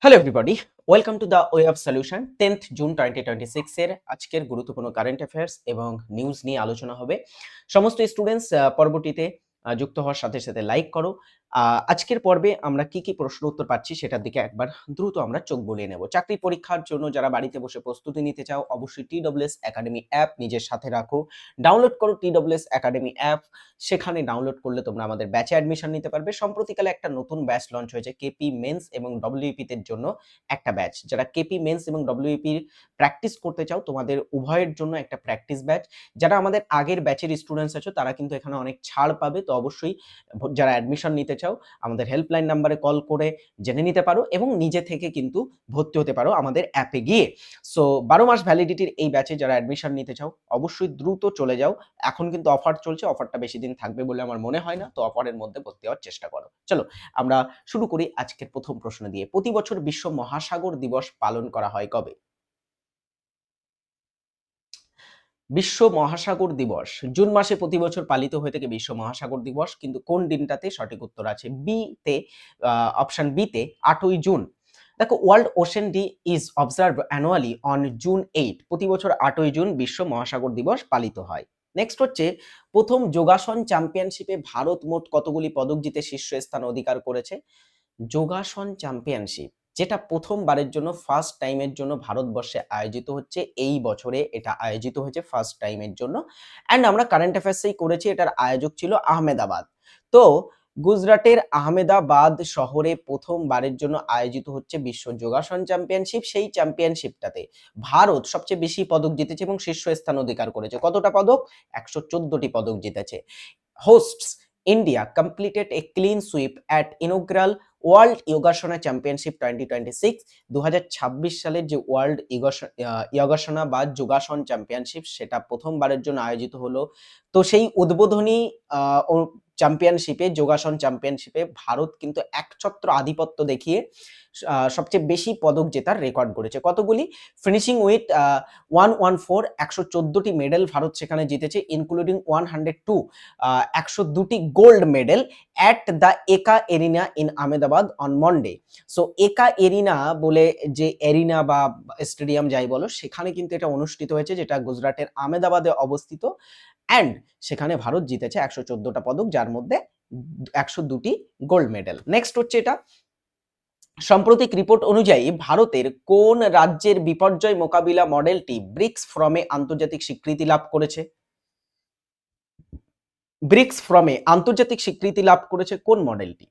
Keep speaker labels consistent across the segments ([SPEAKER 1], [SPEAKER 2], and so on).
[SPEAKER 1] Hello everybody, welcome to the way of solution. 10th June 2026 এর আজকের গুরুত্বপূর্ণ current affairs এবং নিউজ নিয়ে আলোচনা হবে। সমস্ত স্টুডেন্টস পর্বটিতে যুক্ত হওয়ার সাথে সাথে লাইক করো। আজকের পর্বে আমরা কি কি প্রশ্ন উত্তর পাচ্ছি সেটার দিকে একবার দ্রুত আমরা চোখ বুলিয়ে নেব। চাকরি পরীক্ষার জন্য যারা বাড়িতে বসে প্রস্তুতি নিতে চাও, অবশ্যই TWS একাডেমি অ্যাপ নিজের সাথে রাখো। ডাউনলোড করো TWS একাডেমি অ্যাপ। সেখানে ডাউনলোড করলে তোমরা আমাদের ব্যাচে অ্যাডমিশন নিতে পারবে। সম্প্রতিকালে একটা নতুন ব্যাচ লঞ্চ হয়েছে কেপি মেন্স এবং ডব্লিউপি তে জন্য একটা ব্যাচ। যারা কেপি মেন্স এবং ডব্লিউপি প্র্যাকটিস করতে চাও, তোমাদের উভয়ের জন্য একটা প্র্যাকটিস ব্যাচ। যারা আমাদের আগের ব্যাচের স্টুডেন্টস আছো তারা কিন্তু এখানে অনেক ছাড় পাবে। তো অবশ্যই যারা অ্যাডমিশন নিতে চাও আমাদের হেল্পলাইন নাম্বারে কল করে জেনে নিতে পারো এবং নিজে থেকে কিন্তু ভর্তি হতে পারো আমাদের অ্যাপে গিয়ে। সো 12 মাস ভ্যালিডিটির এই ব্যাচে যারা অ্যাডমিশন নিতে চাও অবশ্যই দ্রুত চলে যাও। এখন কিন্তু অফার চলছে, অফারটা বেশি দিন থাকবে বলে আমার মনে হয় না। তো অফারের মধ্যে ভর্তি হওয়ার চেষ্টা করো। চলো আমরা শুরু করি আজকের প্রথম প্রশ্ন দিয়ে। প্রতি বছর বিশ্ব মহাসাগর দিবস পালন করা হয় কবে? বিশ্ব মহাসাগর দিবস জুন মাসে প্রতি বছর পালিত হয়ে থাকে বিশ্ব মহাসাগর দিবস, কিন্তু কোন দিনটাতে? সঠিক উত্তর আছে বি তে, অপশন বি তে 8ই জুন। দেখো, world ocean day is observe annually on June 8। প্রতি বছর 8ই জুন বিশ্ব মহাসাগর দিবস পালিত হয়। নেক্সট হচ্ছে, প্রথম যোগাসন চ্যাম্পিয়নশিপে ভারত মোট কতগুলি পদক জিতে শীর্ষস্থান অধিকার করেছে? যোগাসন চ্যাম্পিয়নশিপ যেটা প্রথমবারের জন্য ফার্স্ট টাইমের জন্য ভারতবর্ষে আয়োজিত হচ্ছে, এই বছরে এটা আয়োজিত হয়েছে ফার্স্ট টাইমের জন্য। অ্যান্ড আমরা কারেন্ট অ্যাফেয়ার্সেই করেছি, এটার আয়োজক ছিল আহমেদাবাদ। তো গুজরাটের আহমেদাবাদ শহরে প্রথমবারের জন্য আয়োজিত হচ্ছে বিশ্ব যোগাসন চ্যাম্পিয়নশিপ। সেই চ্যাম্পিয়নশিপটাতে ভারত সবচেয়ে বেশি পদক জিতেছে এবং শীর্ষস্থান অধিকার করেছে। কতটা পদক? 114টি পদক জিতেছে। হোস্টস India completed a clean sweep at inaugural world Yogasana championship 2026। 2026 সালের যে ওয়ার্ল্ড যোগাসনা বা যোগাসন চ্যাম্পিয়নশিপ সেটা প্রথমবারের জন্য আয়োজিত হলো। তো সেই উদ্বোধনী চ্যাম্পিয়নশিপে, যোগাসন চ্যাম্পিয়নশিপে ভারত কিন্তু একছত্র আধিপত্য দেখিয়ে সবচেয়ে বেশি পদক জেতার রেকর্ড গড়েছে। কতগুলি? ফিনিশিং উইথ 114, 114টি মেডেল ভারত সেখানে জিতেছে, ইনক্লুডিং 102, 102টি gold medal at the EKA arena in Ahmedabad on Monday. So EKA arena বলে যে এরিনা বা স্টেডিয়াম যাই বলো, সেখানে কিন্তু এটা অনুষ্ঠিত হয়েছে, যেটা গুজরাটের আহমেদাবাদে অবস্থিত। অ্যান্ড সেখানে ভারত জিতেছে 114টা পদক, যার মধ্যে 102টি গোল্ড মেডেল। নেক্সট হচ্ছে, এটা সাম্প্রতিক রিপোর্ট অনুযায়ী ভারতের কোন রাজ্যের বিপর্যয় মোকাবিলা মডেলটি ব্রিক্স ফোরামে আন্তর্জাতিক স্বীকৃতি লাভ করেছে? ব্রিক্স ফোরামে আন্তর্জাতিক স্বীকৃতি লাভ করেছে কোন মডেলটি?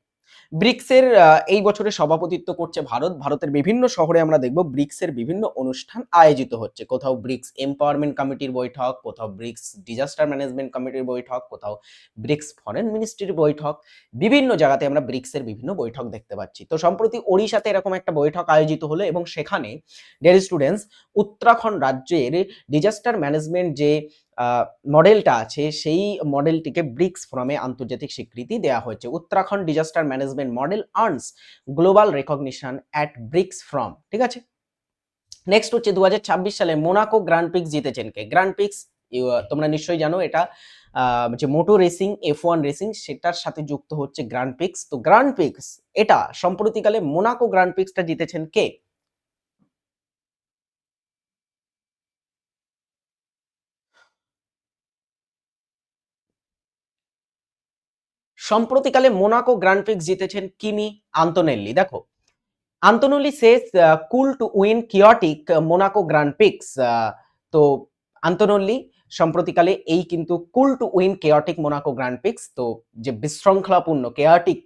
[SPEAKER 1] ব্রিক্সের এই বছরে সভাপতিত্ব করছে ভারত। ভারতের বিভিন্ন শহরে আমরা দেখব ব্রিক্সের বিভিন্ন অনুষ্ঠান আয়োজিত হচ্ছে। কোথাও ব্রিক্স এম্পাওয়ারমেন্ট কমিটির বৈঠক, কোথাও ব্রিক্স ডিজাস্টার ম্যানেজমেন্ট কমিটির বৈঠক, কোথাও ব্রিক্স ফরেন মিনিস্ট্রির বৈঠক। বিভিন্ন জায়গাতে আমরা ব্রিক্সের বিভিন্ন বৈঠক দেখতে পাচ্ছি। তো সম্প্রতি ওড়িশাতে এরকম একটা বৈঠক আয়োজিত হলো এবং সেখানে ডিয়ার স্টুডেন্টস, উত্তরাখণ্ড রাজ্যের ডিজাস্টার ম্যানেজমেন্ট যে মডেলটা আছে সেই মডেলটিকে ব্রিক্স ফোরামে আন্তর্জাতিক স্বীকৃতি দেওয়া হয়েছে। Uttarakhand disaster management model earns global recognition at BRICS forum. ঠিক আছে। নেক্সট হচ্ছে, 2026 সালে মোনাকো গ্র্যান্ড প্রিক্স জিতেছেন কে? গ্র্যান্ড প্রিক্স তোমরা নিশ্চয়ই জানো, এটা যে মোটর রেসিং, F1 রেসিং, সেটার সাথে যুক্ত হচ্ছে গ্র্যান্ড প্রিক্স। তো গ্র্যান্ড প্রিক্স এটা সম্প্রতিকালে মোনাকো গ্র্যান্ড প্রিক্সটা জিতেছেন কে? সম্প্রতিকালে মোনাকো গ্র্যান্ড প্রিক্স জিতেছেন কিমি আন্তোনেল্লি। দেখো, Antonelli says cool to win chaotic Monaco Grand Prix. তো আন্তোনেল্লি সম্প্রতিকালে এই কিন্তু cool to win chaotic Monaco Grand Prix, তো যে বিশৃঙ্খলাপূর্ণ কেয়াটিক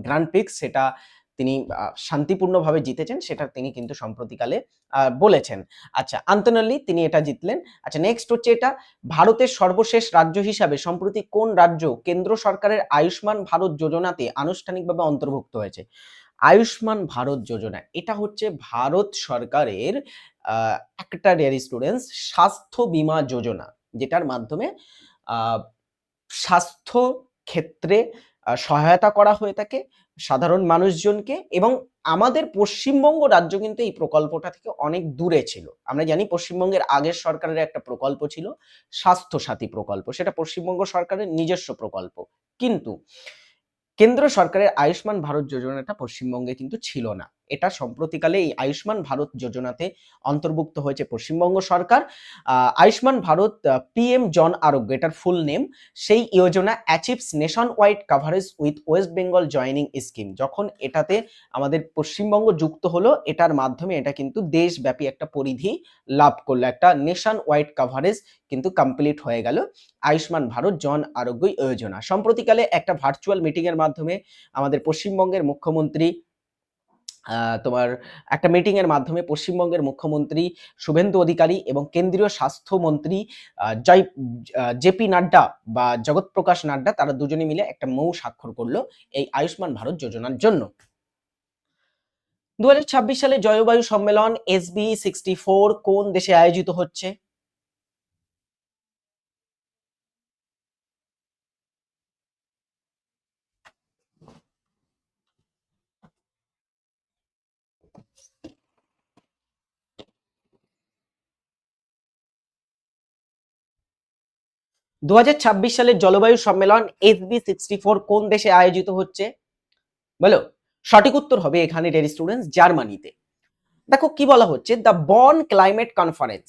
[SPEAKER 1] গ্র্যান্ড প্রিক্স সেটা তিনি শান্তিপূর্ণভাবে জিতেছেন, সেটা তিনি কিন্তু সম্প্রতিকালে বলেছেন। আচ্ছা, আন্তোনেল্লি তিনি এটা জিতলেন। আচ্ছা, নেক্সট হচ্ছে, এটা ভারতের সর্বশেষ রাজ্য হিসাবে সম্প্রতি কোন রাজ্য কেন্দ্র সরকারের আয়ুষ্মান ভারত যোজনাতে আনুষ্ঠানিকভাবে অন্তর্ভুক্ত হয়েছে? আয়ুষ্মান ভারত যোজনা এটা হচ্ছে ভারত সরকারের একটা ডিয়ার স্টুডেন্টস স্বাস্থ্য বীমা যোজনা, যেটার মাধ্যমে আহ, স্বাস্থ্য ক্ষেত্রে সহায়তা করা হয়ে থাকে সাধারণ মানুষজনকে। এবং আমাদের পশ্চিমবঙ্গ রাজ্য কিন্তু এই প্রকল্পটা থেকে অনেক দূরে ছিল। আমরা জানি পশ্চিমবঙ্গের আগের সরকারের একটা প্রকল্প ছিল স্বাস্থ্য সাথী প্রকল্প, সেটা পশ্চিমবঙ্গ সরকারের নিজস্ব প্রকল্প, কিন্তু কেন্দ্র সরকারের আয়ুষ্মান ভারত যোজনাটা পশ্চিমবঙ্গে কিন্তু ছিল না। এটা সম্প্রতিকালে এই আয়ুষ্মান ভারত যোজনাতে অন্তর্ভুক্ত হয়েছে পশ্চিমবঙ্গ সরকার। আয়ুষ্মান ভারত পিএম জন আরোগ্য এটার ফুল নেম। সেই যোজনা achieves nationwide coverage with West Bengal joining scheme. যখন এটাতে আমাদের পশ্চিমবঙ্গ যুক্ত হলো, এটার মাধ্যমে এটা কিন্তু দেশব্যাপী একটা পরিধি লাভ করলো, একটা নেশন ওয়াইড কাভারেজ কিন্তু কমপ্লিট হয়ে গেল আয়ুষ্মান ভারত জন আরোগ্য যোজনা। সম্প্রতিকালে একটা ভার্চুয়াল মিটিং এর মাধ্যমে আমাদের পশ্চিমবঙ্গের মুখ্যমন্ত্রী তোমার একটা মিটিং এর মাধ্যমে পশ্চিমবঙ্গের মুখ্যমন্ত্রী শুভেন্দু অধিকারী এবং কেন্দ্রীয় স্বাস্থ্যমন্ত্রী জেপি নাড্ডা বা জগৎ প্রকাশ নাড্ডা, তারা দুজনে মিলে একটা মৌ স্বাক্ষর করলো এই আয়ুষ্মান ভারত যোজনার জন্য। 2026 সালে জলবায়ু সম্মেলন SB64 কোন দেশে আয়োজিত হচ্ছে? 2026 সালের জলবায়ু সম্মেলন SB64 কোন দেশে আয়োজিত হচ্ছে বলো? সঠিক উত্তর হবে এখানে ডিয়ার স্টুডেন্টস জার্মানিতে। দেখো কি বলা হচ্ছে, দ্য বন ক্লাইমেট কনফারেন্স।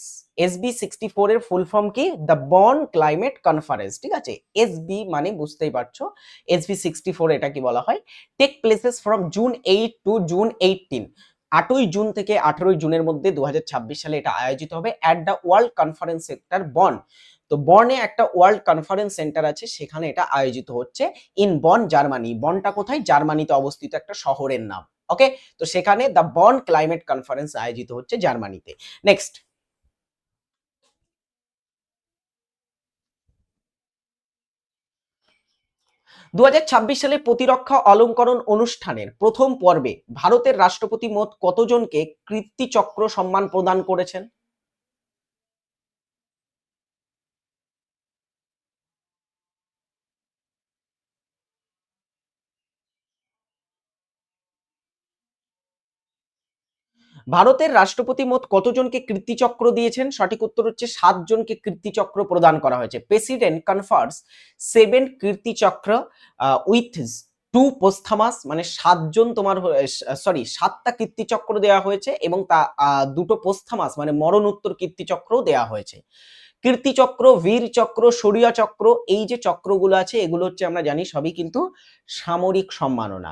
[SPEAKER 1] SB64 এর ফুল ফর্ম কি? দ্য বন ক্লাইমেট কনফারেন্স, ঠিক আছে? SB মানে বুঝতেই পারছো, SB64 এটা কি বলা হয়, take places from June 8 to June 18। 8ই জুন থেকে 18ই জুনের মধ্যে 2026 সালে এটা আয়োজিত হবে at the World Conference Centre Bonn. তো বনে একটা ওয়ার্ল্ড কনফারেন্স সেন্টার আছে, সেখানে এটা আয়োজিত হচ্ছে ইন বন জার্মানি। বনটা কোথায়? জার্মানিতে অবস্থিত একটা শহরের নাম। ওকে, তো সেখানে দ্য বন ক্লাইমেট কনফারেন্স আয়োজিত হচ্ছে জার্মানিতে। নেক্সট, 2026 সালে প্রতিরক্ষা অলংকরণ অনুষ্ঠানের প্রথম পর্বে ভারতের রাষ্ট্রপতি মোট কতজনকে কীর্তিচক্র সম্মান প্রদান করেছেন? ভারতের রাষ্ট্রপতি মোট কতজনকে কীর্তিচক্র দিয়েছেন? সঠিক উত্তর হচ্ছে 7 জনকে কীর্তিচক্র প্রদান করা হয়েছে। প্রেসিডেন্ট কনফার্স 7 কীর্তিচক্র উইথ 2 পোস্থামাস, মানে 7 জন তোমার সরি 7টা কীর্তিচক্র দেওয়া হয়েছে এবং তা 2টো পোস্থামাস মানে মরণোত্তর কীর্তিচক্রও দেওয়া হয়েছে। কীর্তিচক্র, বীর চক্র, শৌর্য চক্র, এই যে চক্রগুলো আছে এগুলো হচ্ছে আমরা জানি সবই কিন্তু সামরিক সম্মাননা।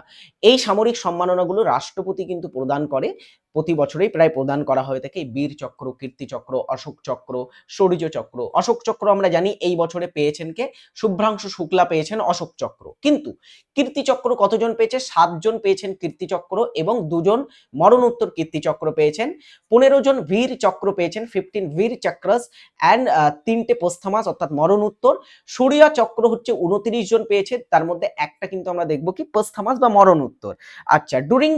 [SPEAKER 1] এই সামরিক সম্মাননাগুলো রাষ্ট্রপতি কিন্তু প্রদান করে, প্রতি বছরেই প্রায় প্রদান করা হয়ে থাকে। বীর চক্র, কীর্তিচক্র, অশোক চক্র, শৌর্য চক্র। অশোক চক্র আমরা জানি এই বছরে পেয়েছেন কে? শুভ্রাংশু শুক্লা পেয়েছেন অশোক চক্র। কিন্তু কীর্তিচক্র কতজন পেয়েছে? 7 জন পেয়েছেন কীর্তিচক্র এবং 2 জন মরণোত্তর কীর্তিচক্র পেয়েছেন। 15 জন বীর চক্র পেয়েছেন, 15 বীর চক্রস অ্যান্ড 3টে পোস্থামাস অর্থাৎ মরণোত্তর। শৌর্য চক্র হচ্ছে 29 জন পেয়েছে, তার মধ্যে একটা কিন্তু আমরা দেখবো কি পোস্থামাস বা মরণোত্তর। আচ্ছা, ডুরিং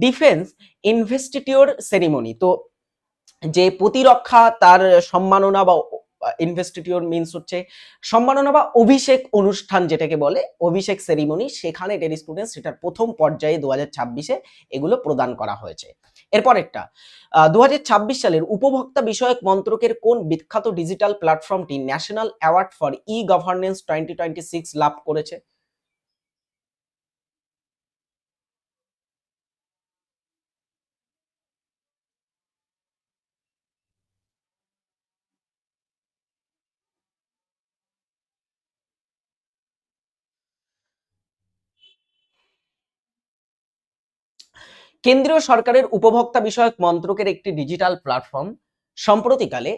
[SPEAKER 1] ডিফেন্স ইনভেস্টিটিউর সেরিমনি, তো যে প্রতিরক্ষা তার সম্মাননা বা ইনভেস্টিটিউর মিন্স হচ্ছে সম্মাননা বা অভিষেক অনুষ্ঠান যেটাকে বলে, অভিষেক সেরিমনি, সেখানে ডেরি স্টুডেন্টস সেটার প্রথম পর্যায়ে 2026-এ এগুলো প্রদান করা হয়েছে। এরপর একটা 2026 সালের উপভোক্তা বিষয়ক মন্ত্রকের কোন বিখ্যাত ডিজিটাল প্ল্যাটফর্মটি national award for e governance 2026 লাভ করেছে? কেন্দ্রীয় সরকারের উপভোক্তা বিষয়ক মন্ত্রকের একটি ডিজিটাল প্ল্যাটফর্ম সম্প্রতিকালে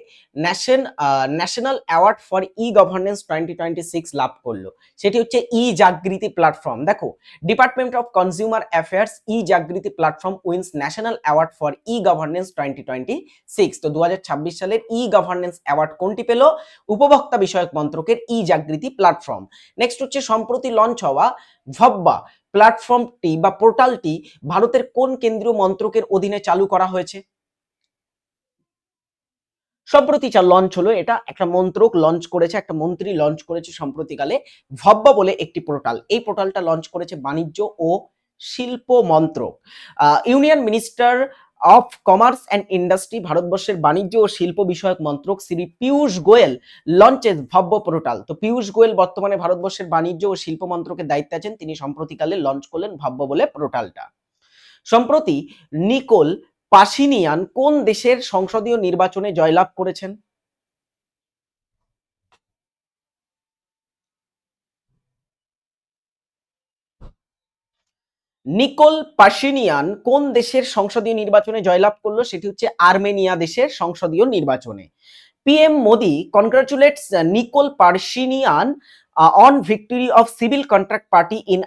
[SPEAKER 1] national award for e governance 2026 লাভ করলো। সেটি হচ্ছে ই জাগৃতি প্ল্যাটফর্ম। দেখো, department of consumer affairs e Jagriti platform wins national award for e governance 2026। তো 2026 সালের ই গভর্নেন্স অ্যাওয়ার্ড কোনটি পেল? উপভোক্তা বিষয়ক মন্ত্রকের ই জাগৃতি প্ল্যাটফর্ম। নেক্সট হচ্ছে সম্প্রতি লঞ্চ হওয়া ভব্বা প্ল্যাটফর্মটি বা পোর্টালটি ভারতের কোন কেন্দ্রীয় মন্ত্রকের অধীনে চালু করা হয়েছে? সম্প্রতি লঞ্চ হলো, এটা একটা মন্ত্রক লঞ্চ করেছে, একটা মন্ত্রী লঞ্চ করেছে সম্প্রতিকালে ভব্বা বলে একটি পোর্টাল। এই পোর্টালটা লঞ্চ করেছে বাণিজ্য ও শিল্প মন্ত্রক। Union minister of commerce and industry, ভারতবর্ষের বাণিজ্য ও শিল্প বিষয়ক মন্ত্রক শ্রী পীযূষ গোয়েল লঞ্চেস ভব্য পোর্টাল। তো পীযূষ গোয়েল বর্তমানে ভারতবর্ষের বাণিজ্য ও শিল্প মন্ত্রকের দায়িত্বে আছেন, তিনি সম্প্রতিকালে লঞ্চ করলেন ভব্য বলে পোর্টালটা। সম্প্রতি নিকোল পাশিনিয়ান কোন দেশের সংসদীয় নির্বাচনে জয়লাভ করেছেন? নিকোল পাশিনিয়ান কোন দেশের সংসদীয় নির্বাচনে জয়লাভ করলো? সেটি হচ্ছে আর্মেনিয়া দেশের সংসদীয় নির্বাচনে। PM Modi congratulates Nikol Pashinyan on victory of Civil Contract Party in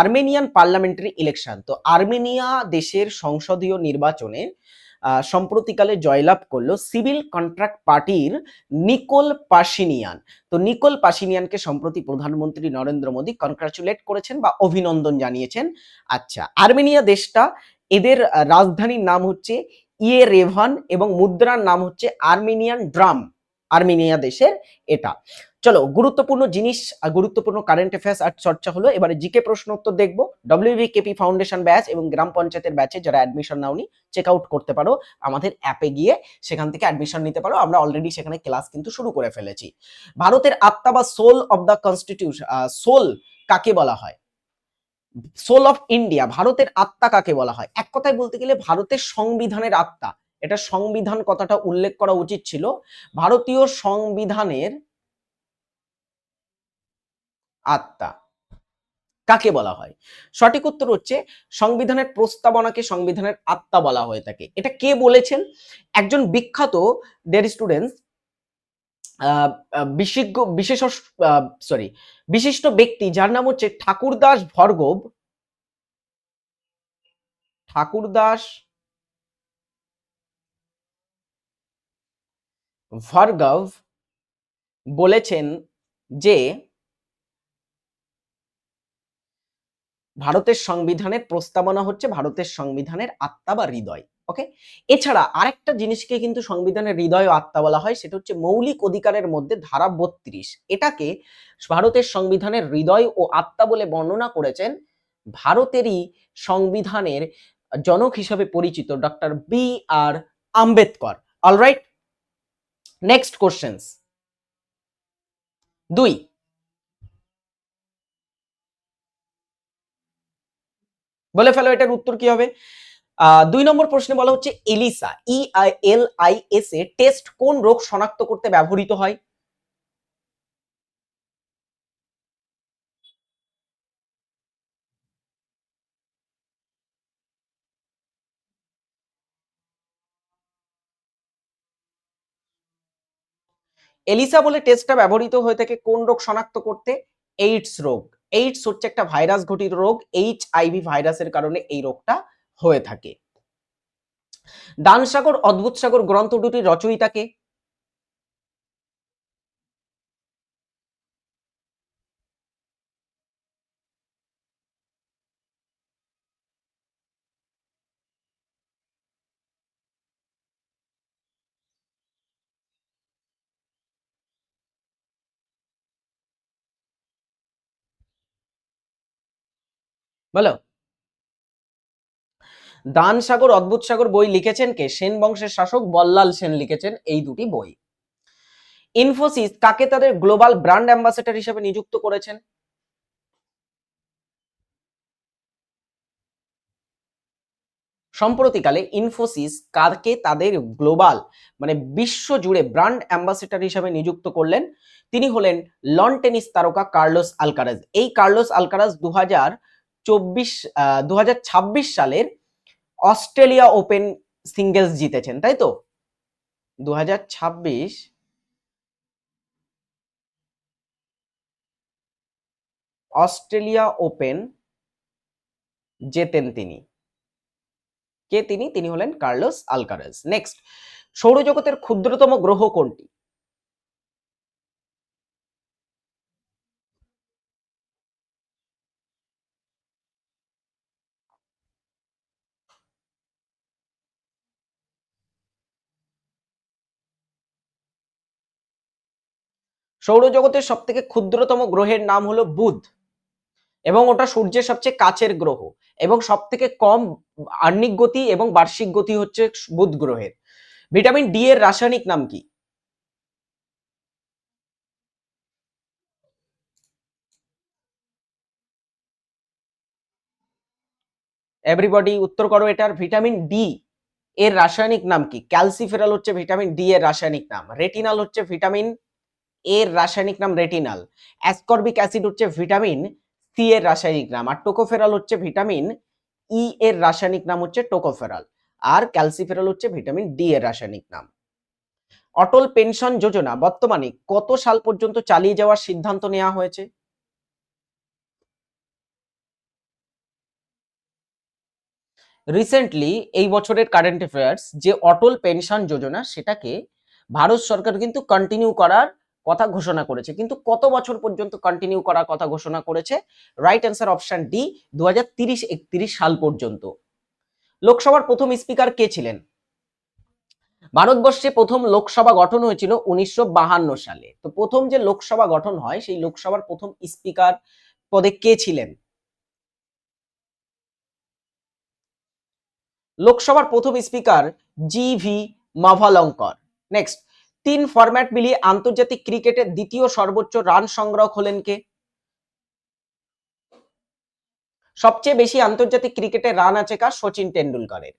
[SPEAKER 1] Armenian parliamentary election। তো আর্মেনিয়া দেশের সংসদীয় নির্বাচনে সম্প্রতিকালে জয়লাভ করলো সিভিল কন্ট্রাক্ট পার্টির নিকোল পাশিনিয়ান। তো নিকোল পাশিনিয়ানকে সম্প্রতি প্রধানমন্ত্রী নরেন্দ্র মোদী কনগ্রাচুলেট করেছেন বা অভিনন্দন জানিয়েছেন। আচ্ছা, আর্মেনিয়া দেশটা, এদের রাজধানীর নাম হচ্ছে ইয়েরেভান এবং মুদ্রার নাম হচ্ছে আর্মেনিয়ান ড্রাম। আর্মেনিয়া দেশের এটা। চলো, গুরুত্বপূর্ণ জিনিস, গুরুত্বপূর্ণ কারেন্ট অ্যাফেয়ার্স আর চর্চা হলো। এবারে জিকে প্রশ্ন উত্তর দেখবো। WBKP ফাউন্ডেশন ব্যাচ এবং গ্রাম পঞ্চায়েতের ব্যাচে যারা অ্যাডমিশন নাওনি চেক আউট করতে পারো, আমাদের অ্যাপে গিয়ে সেখান থেকে অ্যাডমিশন নিতে পারো। আমরা অলরেডি সেখানে ক্লাস কিন্তু শুরু করে ফেলেছি। ভারতের আত্মা বা soul of the constitution, soul কাকে বলা হয়? সোল অফ ইন্ডিয়া, ভারতের আত্মা কাকে বলা হয়? এক কথায় বলতে গেলে ভারতের সংবিধানের আত্মা। এটা সংবিধান কথাটা উল্লেখ করা উচিত ছিল। ভারতীয় সংবিধানের আত্মা কাকে বলা হয়? সঠিক উত্তর হচ্ছে সংবিধানের প্রস্তাবনাকে সংবিধানের আত্মা বলা হয়ে থাকে। এটা কে বলেছেন? একজন বিখ্যাত ডেয়ার স্টুডেন্টস, বিশেজ্ঞ বিশেষ সরি বিশিষ্ট ব্যক্তি যার নাম হচ্ছে ঠাকুরদাস ভর্গব। ঠাকুরদাস ভার্গব বলেছেন যে ভারতের সংবিধানের প্রস্তাবনা হচ্ছে ভারতের সংবিধানের আত্মা বা হৃদয়। ওকে, এছাড়া আরেকটা জিনিসকে কিন্তু সংবিধানের হৃদয় ও আত্মা বলা হয়, সেটা হচ্ছে মৌলিক অধিকারের মধ্যে ধারা 32। এটাকে ভারতের সংবিধানের হৃদয় ও আত্মা বলে বর্ণনা করেছেন ভারতেরই সংবিধানের জনক হিসাবে পরিচিত doctor BR Ambedkar. Alright, next questions 2। বলে ফেলো এটার উত্তর কি হবে? 2 নম্বর প্রশ্নে বলা হচ্ছে এলিসা, ELISA টেস্ট কোন রোগ শনাক্ত করতে ব্যবহৃত হয়? এলিসা বলে টেস্টটা ব্যবহৃত হয়ে থাকে কোন রোগ শনাক্ত করতে? এইডস রোগ। এইডস হচ্ছে একটা ভাইরাস ঘটিত রোগ, HIV ভাইরাসের কারণে এই রোগটা হয়ে থাকে। দান সাগর অদ্ভুত সাগর গ্রন্থ দুটির রচয়িতাকে? বলো। দান সাগর অদ্ভুত সাগর বই লিখেছেন কে? সেন বংশের শাসক বল্লাল সেন লিখেছেন এই দুটি বই। ইনফোসিস কাকে তাদের গ্লোবাল ব্র্যান্ড অ্যাম্বাসেডর হিসেবে নিযুক্ত করেছেন? সম্প্রতিকালে ইনফোসিস কাকে তাদের গ্লোবাল মানে বিশ্ব জুড়ে ব্র্যান্ড অ্যাম্বাসেডর হিসেবে নিযুক্ত করলেন? তিনি হলেন লন টেনিস তারকা কার্লোস আলকারাজ। এই কার্লোস আলকারাজ 2024 সালের অস্ট্রেলিয়া ওপেন সিঙ্গেলস জিতেছেন, তাই তো? 2026 অস্ট্রেলিয়া ওপেন জেতেন তিনি। কে তিনি? তিনি হলেন কার্লোস আলকারাজ। নেক্সট, সৌরজগতের ক্ষুদ্রতম গ্রহ কোনটি? সৌরজগতের সব থেকে ক্ষুদ্রতম গ্রহের নাম হলো বুধ এবং ওটা সূর্যের সবচেয়ে কাছের গ্রহ এবং সব থেকে কম আহ্নিক গতি এবং বার্ষিক গতি হচ্ছে বুধ গ্রহের। ভিটামিন ডি এর রাসায়নিক নাম কি? এভরিবডি উত্তর করো এটার। ভিটামিন ডি এর রাসায়নিক নাম কি? ক্যালসিফেরল হচ্ছে ভিটামিন ডি এর রাসায়নিক নাম। রেটিনাল হচ্ছে ভিটামিন এর রাসায়নিক নাম রেটিনাল। অ্যাসকর্বিক অ্যাসিড হচ্ছে ভিটামিন সি এর রাসায়নিক নাম। আর টোকোফেরল হচ্ছে ভিটামিন ই এর রাসায়নিক নাম হচ্ছে টোকোফেরল। আর ক্যালসিফেরল হচ্ছে ভিটামিন ডি এর রাসায়নিক নাম। অটল পেনশন যোজনা বর্তমানে কত সাল পর্যন্ত চালিয়ে যাওয়ার সিদ্ধান্ত নেওয়া হয়েছে? রিসেন্টলি এই বছরের কারেন্ট অ্যাফেয়ার্স যে অটল পেনশন যোজনা সেটাকে ভারত সরকার কিন্তু কন্টিনিউ করার কথা ঘোষণা করেছে, কিন্তু কত বছর পর্যন্ত কন্টিনিউ করার কথা ঘোষণা করেছে? রাইট অ্যান্সার অপশন ডি, 2030-31 সাল পর্যন্ত। লোকসভার প্রথম স্পিকার কে ছিলেন? ভারতবর্ষে প্রথম লোকসভা গঠন হয়েছিল 1952 সালে। তো প্রথম যে লোকসভা গঠন হয় সেই লোকসভার প্রথম স্পিকার পদে কে ছিলেন? লোকসভার প্রথম স্পিকার জি.ভি. মাভালঙ্কর। নেক্সট, 3 ফরম্যাট মিলিয়ে আন্তর্জাতিক ক্রিকেটের দ্বিতীয় সর্বোচ্চ রান সংগ্রাহক হলেন কে? সবচেয়ে বেশি আন্তর্জাতিক ক্রিকেটে রান আছে কার? সচিন টেন্ডুলকারের।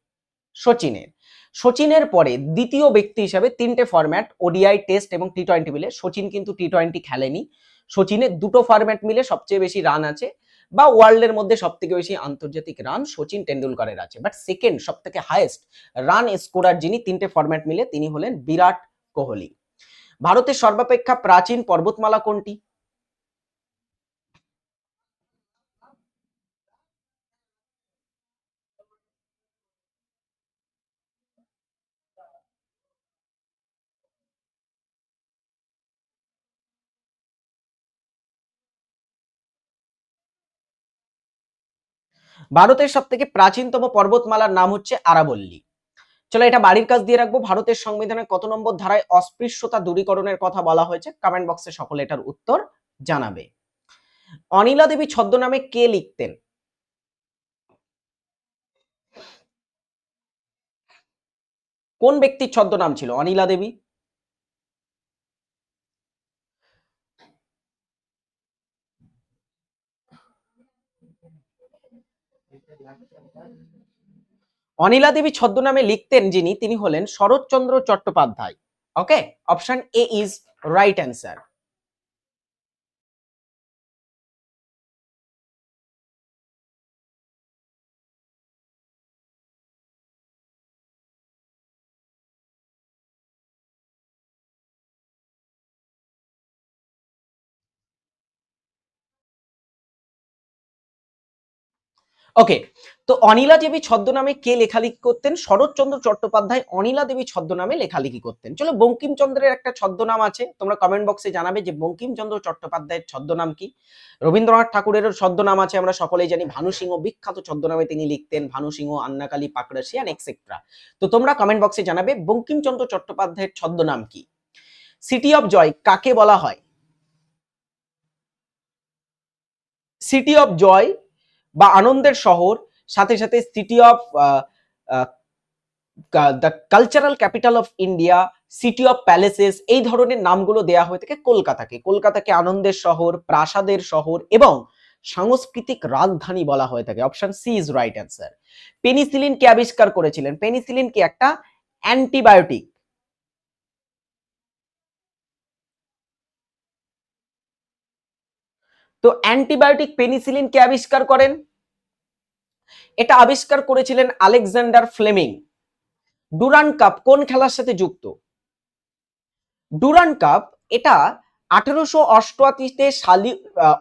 [SPEAKER 1] সচিনের। সচিনের পরে দ্বিতীয় ব্যক্তি হিসাবে 3টে ফরম্যাট ওডিআই, টেস্ট এবং টি20 মিলে, সচিন কিন্তু টি20 খেলেনি। সচিনের 2টো ফরম্যাট মিলে সবচেয়ে বেশি রান আছে, বা ওয়ার্ল্ডের মধ্যে সবথেকে বেশি আন্তর্জাতিক রান সচিন টেন্ডুলকারের আছে। বাট সেকেন্ড সবথেকে হাইয়েস্ট রান স্কোরার যিনি 3টে ফরম্যাট মিলে, তিনি হলেন বিরাট কোহলি। ভারতের সর্বাপেক্ষা প্রাচীন পর্বতমালা কোনটি? ভারতের সবথেকে প্রাচীনতম পর্বতমালার নাম হচ্ছে আরাবল্লী। চলো এটা বাড়ির কাজ দিয়ে রাখবো। ভারতের সংবিধানের কত নম্বর ধারায় অস্পৃশ্যতা দূরীকরণের কথা বলা হয়েছে? কমেন্ট বক্সে সকলে এটার উত্তর জানাবে। অনিলা দেবী ছদ্মনামে কে লিখতেন? কোন ব্যক্তির ছদ্মনাম ছিল অনিলা দেবী? অনিলা দেবী ছদ্মনামে লিখতেন যিনি, তিনি হলেন Sharatchandra Chattopadhyay. Okay, option A is right answer. Okay, তো অনিলা দেবী ছদ্মনামে কে লেখালেখি করতেন? শরৎচন্দ্র চট্টোপাধ্যায় অনিলা দেবী ছদ্মনামে লেখালেখি করতেন। চলো বঙ্কিমচন্দ্রের একটা ছদ্মনাম আছে, তোমরা কমেন্ট বক্সে জানাবে যে বঙ্কিমচন্দ্র চট্টোপাধ্যায়ের ছদ্মনাম কি। রবীন্দ্রনাথ ঠাকুরেরও ছদ্মনাম আছে, আমরা সকলেই জানি ভানু সিংহ বিখ্যাত ছদ্মনামে তিনি লিখতেন, ভানু সিংহ, আন্নাকালী পাকড়াশি এন্ড এক্সেট্রা। তো তোমরা কমেন্ট বক্সে জানাবে বঙ্কিমচন্দ্র চট্টোপাধ্যায়ের ছদ্মনাম কি। সিটি অফ জয় কাকে বলা হয়? সিটি অফ জয় বা আনন্দের শহর, সাথে সাথে city of the cultural capital of India, city of palaces, এই ধরনের নামগুলো দেয়া হয়ে থাকে কলকাতাকে। কলকাতাকে আনন্দের শহর, প্রাসাদের শহর এবং সাংস্কৃতিক রাজধানী বলা হয়ে থাকে। Option C is right answer. Penicillin কে আবিষ্কার করেছিলেন? পেনিসিলিন কি একটা অ্যান্টিবায়োটিক? তো অ্যান্টিবায়োটিক পেনিসিলিন কে আবিষ্কার করেন? এটা আবিষ্কার করেছিলেন আলেকজান্ডার ফ্লেমিং। ডুরান্ড কাপ কোন খেলার সাথে যুক্ত? ডুরান্ড কাপ এটা 1888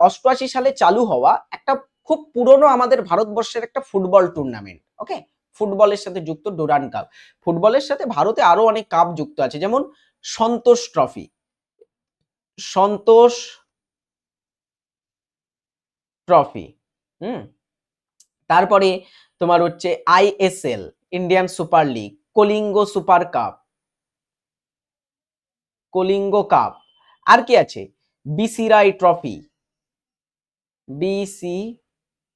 [SPEAKER 1] 88 সালে চালু হওয়া একটা খুব পুরনো আমাদের ভারতবর্ষের একটা ফুটবল টুর্নামেন্ট। ওকে, ফুটবলের সাথে যুক্ত ডুরান্ড কাপ। ফুটবলের সাথে ভারতে আরো অনেক কাপ যুক্ত আছে, যেমন সন্তোষ ট্রফি, সন্তোষ ট্রফি। হুম, তারপরে তোমার হচ্ছে ISL, Indian super league, Kalinga super cup, Kalinga cup. আর কি আছে? BC Roy trophy, BC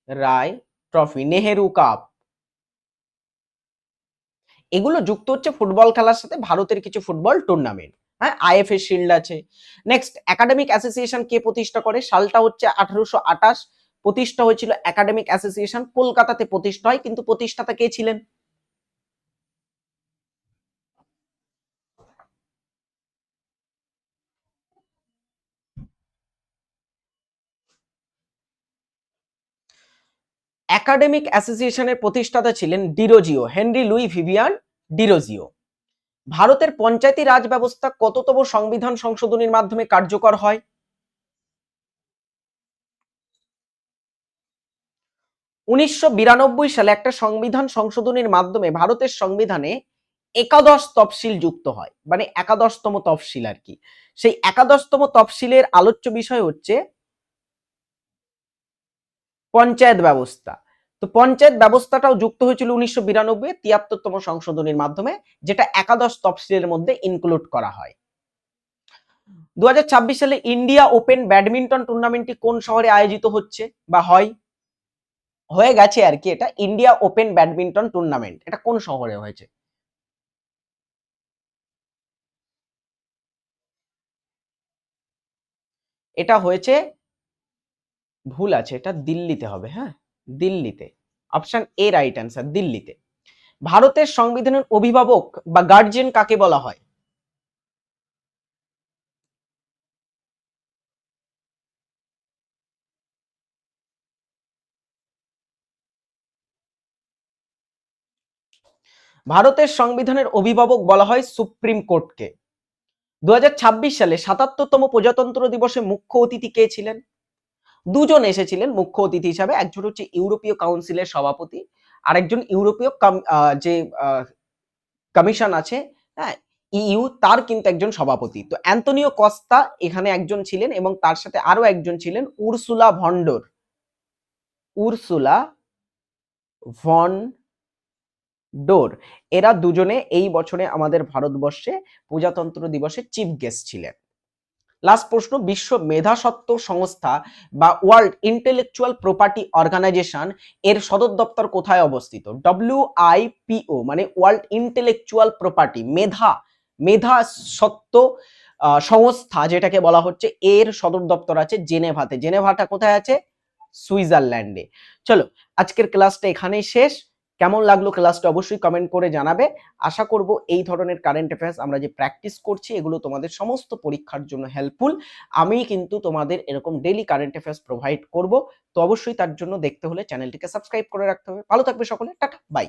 [SPEAKER 1] Roy trophy, Nehru cup. এগুলো যুক্ত হচ্ছে ফুটবল খেলার সাথে ভারতের কিছু ফুটবল টুর্নামেন্ট। হ্যাঁ, আইএফএ শিল্ড আছে। নেক্সট, একাডেমিক অ্যাসোসিয়েশন কে প্রতিষ্ঠা করে? সালটা হচ্ছে 1828। প্রতিষ্ঠা হয়েছিল একাডেমিক অ্যাসোসিয়েশন, কলকাতাতে প্রতিষ্ঠা হয়, কিন্তু প্রতিষ্ঠাতা কে ছিলেন? একাডেমিক অ্যাসোসিয়েশনের প্রতিষ্ঠাতা ছিলেন Derozio, Henry Louis Vivian Derozio. ভারতের পঞ্চায়েতি রাজ ব্যবস্থা কততম সংবিধান সংশোধনীর মাধ্যমে কার্যকর হয়? 1992 সালে একটা সংবিধান সংশোধনীর মাধ্যমে ভারতের সংবিধানে একাদশ তফসিল যুক্ত হয়, মানে একাদশতম তফসিল আর কি। সেই একাদশতম তফসিলের আলোচ্য বিষয় হচ্ছে পঞ্চায়েত ব্যবস্থা। তো পঞ্চায়েত ব্যবস্থাটাও যুক্ত হয়েছিল 1992 73তম সংশোধনীর মাধ্যমে, যেটা একাদশ তফসিলের মধ্যে ইনক্লুড করা হয়। 2026 সালে ইন্ডিয়া ওপেন ব্যাডমিন্টন টুর্নামেন্টটি কোন শহরে আয়োজিত হচ্ছে বা হয়? হয়ে গেছে আর কি, এটা ইন্ডিয়া ওপেন ব্যাডমিন্টন টুর্নামেন্ট, এটা কোন শহরে হয়েছে? এটা হয়েছে, ভুল আছে, এটা দিল্লিতে হবে। হ্যাঁ, দিল্লিতে। অপশন এ রাইট অ্যান্সার, দিল্লিতে। ভারতের সংবিধানের অভিভাবক বা গার্জিয়ান কাকে বলা হয়? ভারতের সংবিধানের অভিভাবক বলা হয় সুপ্রিম কোর্টকে। 2026 সালে 77তম প্রজাতন্ত্র দিবসে মুখ্য অতিথি কে ছিলেন? দুজন এসেছিলেন মুখ্য অতিথি হিসাবে, একজন হচ্ছে ইউরোপীয় কাউন্সিলের সভাপতি, আরেকজন ইউরোপীয় যে কমিশন আছে, হ্যাঁ, ইইউ, তার কিন্তু একজন সভাপতি। তো অ্যান্তনিও কস্তা এখানে একজন ছিলেন এবং তার সাথে আরো একজন ছিলেন উর্সুলা ভন্ডর, উর্সুলা ভন ডোর। এরা দুজনে এই বছরে আমাদের ভারতবর্ষে প্রজাতন্ত্র দিবসে চিফ গেস্ট ছিলেন। লাস্ট প্রশ্ন, বিশ্ব মেধাস্বত্ব সংস্থা বা ওয়ার্ল্ড ইন্টেলেকচুয়াল প্রপার্টি অর্গানাইজেশন এর সদর দপ্তর কোথায় অবস্থিত? WIPO মানে ওয়ার্ল্ড ইন্টেলেকচুয়াল প্রপার্টি, মেধা সত্ত্ব সংস্থা যেটাকে বলা হচ্ছে, এর সদর দপ্তর আছে জেনেভাতে। জেনেভাটা কোথায় আছে? সুইজারল্যান্ডে। চলো, আজকের ক্লাসটা এখানেই শেষ। কেমন লাগলো ক্লাসটা অবশ্যই কমেন্ট করে জানাবে। আশা করব এই ধরনের কারেন্ট অ্যাফেয়ার্স আমরা যে প্র্যাকটিস করছি এগুলো তোমাদের সমস্ত পরীক্ষার জন্য হেল্পফুল। আমি কিন্তু তোমাদের এরকম ডেইলি কারেন্ট অ্যাফেয়ার্স প্রোভাইড করব। তো অবশ্যই তার জন্য দেখতে হলে চ্যানেলটিকে সাবস্ক্রাইব করে রাখতে হবে। ভালো থাকবে সকলে, টাটা, বাই।